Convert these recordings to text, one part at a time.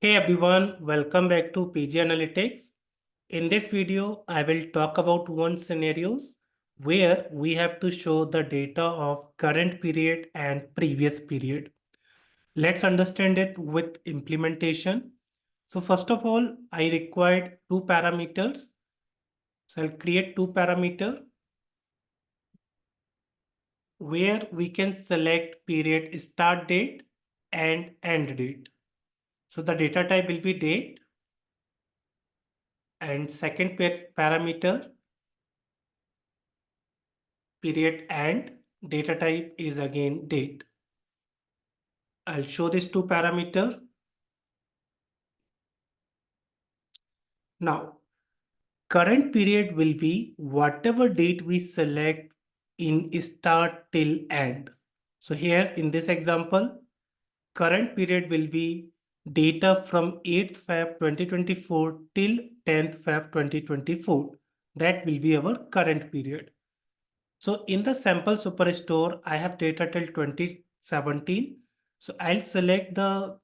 Hey everyone, welcome back to PG Analytics. In this video, I will talk about one scenarios where we have to show the data of current period and previous period. Let's understand it with implementation. So first of all, I required two parameters. So I'll create two parameter where we can select period start date and end date. So the data type will be date and second parameter period and data type is again date. I'll show this two parameter. Now, current period will be whatever date we select in start till end. So here in this example, current period will be data from 8th Feb 2024 till 10th Feb 2024. That will be our current period. So in the sample superstore, I have data till 2017. So I'll select the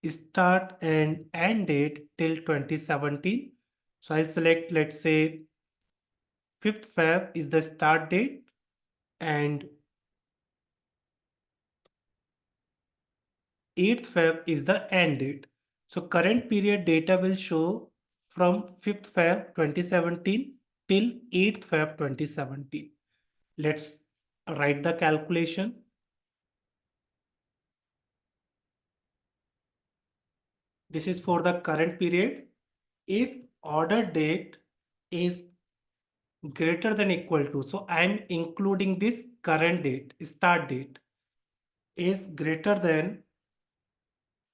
start and end date till 2017. So I'll select, let's say, 5th Feb is the start date and 8th Feb is the end date. So current period data will show from 5th Feb 2017 till 8th Feb 2017. Let's write the calculation. This is for the current period. If order date is greater than equal to, so I'm including this current date, start date is greater than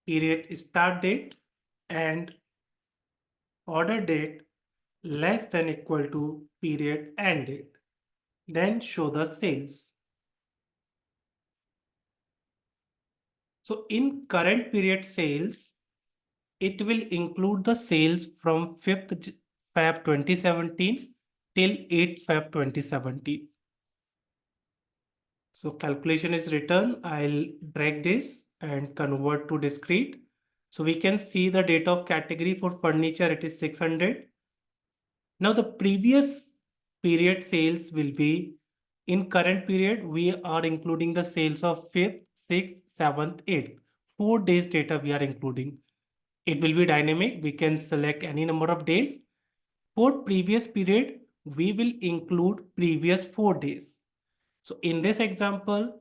period start date and order date less than equal to period end date. Then show the sales. So in current period sales, it will include the sales from 5th Feb 2017 till 8th Feb 2017. So calculation is written. I'll drag this and convert to discrete. So we can see the data of category for furniture, it is 600. Now the previous period sales will be in current period, we are including the sales of 5th, 6th, 7th, 8th. 4 days data we are including. It will be dynamic. We can select any number of days. For previous period, we will include previous 4 days. So in this example,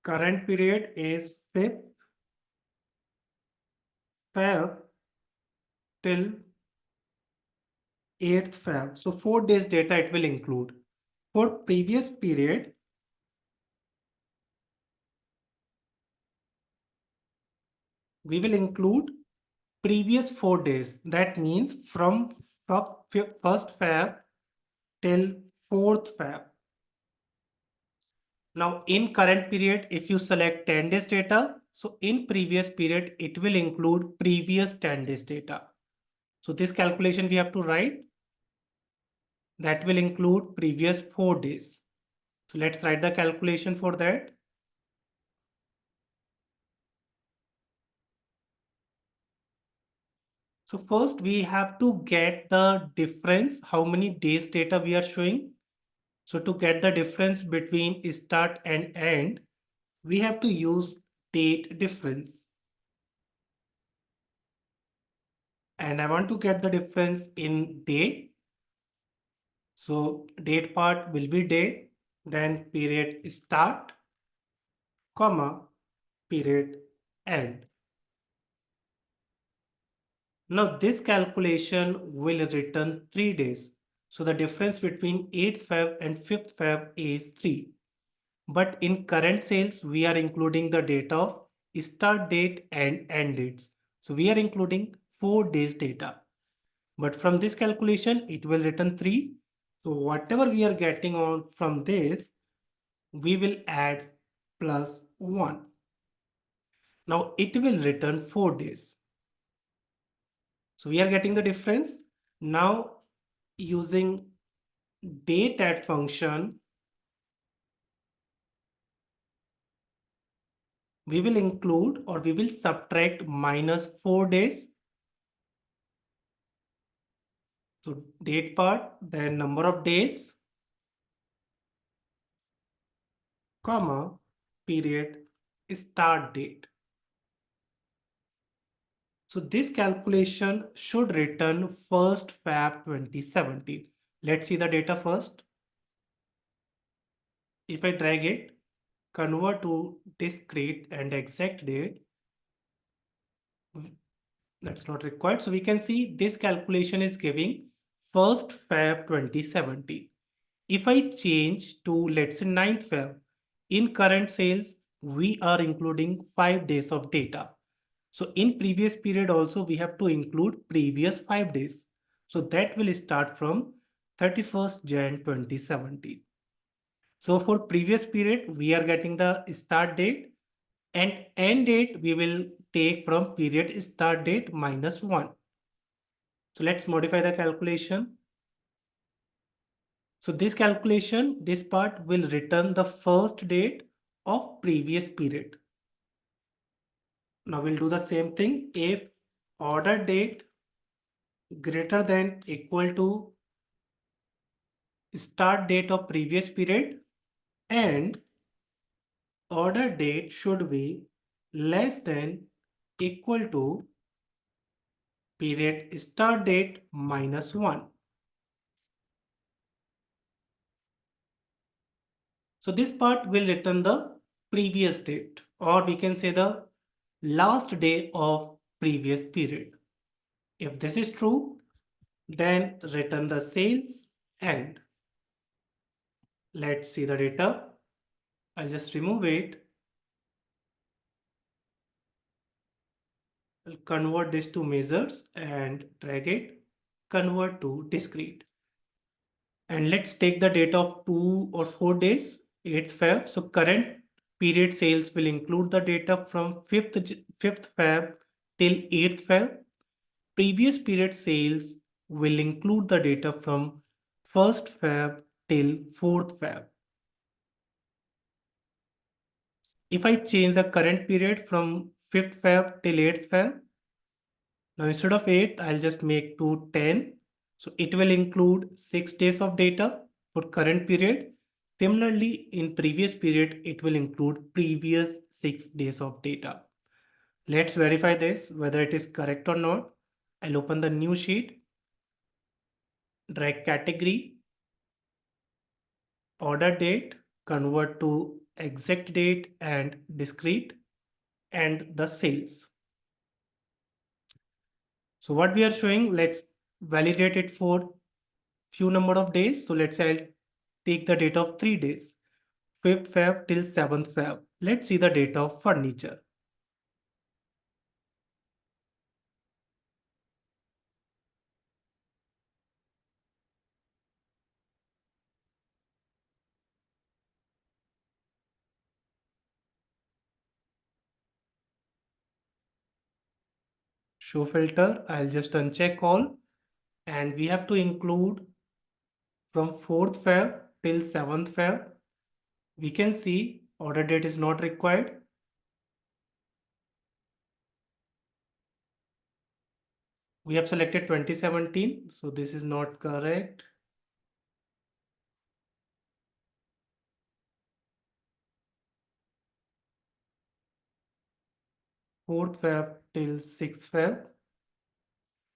current period is 5th Feb till 8th Feb. So 4 days data it will include. For previous period, we will include previous 4 days. That means from 1st Feb till 4th Feb. Now in current period, if you select 10 days data, so in previous period, it will include previous 10 days data. So this calculation we have to write. That will include previous 4 days. So let's write the calculation for that. So first we have to get the difference, how many days data we are showing. So to get the difference between start and end, we have to use date difference. And I want to get the difference in day. So date part will be day, then period start, comma, period end. Now this calculation will return 3 days. So the difference between 8th Feb and 5th Feb is 3. But in current sales, we are including the data of start date and end dates. So we are including 4 days data. But from this calculation, it will return 3. So whatever we are getting on from this, we will add plus 1. Now it will return 4 days. So we are getting the difference. Now using date add function, we will include or we will subtract minus 4 days. So date part, then number of days, comma, period, start date. So this calculation should return 1st Feb 2017. Let's see the data first. If I drag it, convert to discrete and exact date, that's not required. So we can see this calculation is giving 1st Feb 2017. If I change to, let's say, 9th Feb, in current sales, we are including 5 days of data. So in previous period also, we have to include previous 5 days. So that will start from 31st Jan 2017. So for previous period, we are getting the start date, and end date we will take from period start date minus 1. So let's modify the calculation. So this calculation, this part will return the first date of previous period. Now we'll do the same thing. If order date greater than equal to start date of previous period, and order date should be less than equal to period start date minus 1. So this part will return the previous date, or we can say the last day of previous period. If this is true, then return the sales and let's see the data. I'll just remove it. I'll convert this to measures and drag it, convert to discrete. And let's take the data of 2 or 4 days, 8th Feb. So current period sales will include the data from 5th Feb till 8th Feb. Previous period sales will include the data from 1st Feb till 4th Feb. If I change the current period from 5th Feb till 8th Feb, now instead of 8, I'll just make to 10. So it will include 6 days of data for current period. Similarly, in previous period, it will include previous 6 days of data. Let's verify this, whether it is correct or not. I'll open the new sheet, drag category, order date, convert to exact date and discrete, and the sales. So what we are showing, let's validate it for few number of days. So let's say I'll take the data of 3 days, 5th Feb till 7th Feb. Let's see the data of furniture. Show filter, I'll just uncheck all, and we have to include from 4th Feb till 7th Feb. We can see order date is not required. We have selected 2017, so this is not correct. 4th Feb till 6th Feb.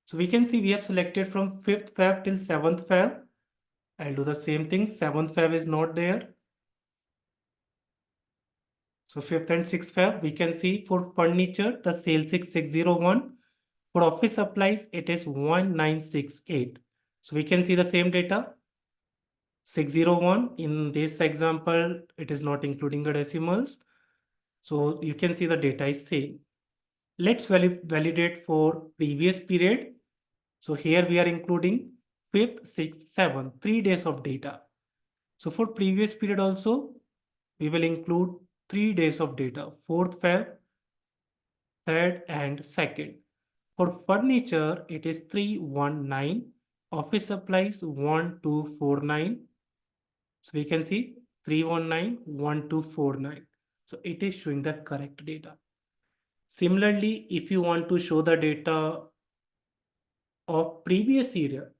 So we can see we have selected from 5th Feb till 7th Feb. I'll do the same thing. 7th Feb is not there. So 5th and 6th Feb, we can see for furniture, the sales is 601. For office supplies, it is 1968. So we can see the same data. 601 in this example, it is not including the decimals. So you can see the data is same. Let's validate for previous period. So here we are including 5th, 6th, 7th, 3 days of data. So for previous period also, we will include 3 days of data, 4th Feb, 3rd and 2nd. For furniture, it is 319 office supplies 1249. So we can see 319 1249. So it is showing the correct data. Similarly, if you want to show the data of previous year,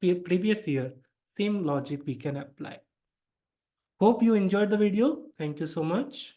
same logic we can apply. Hope you enjoyed the video. Thank you so much.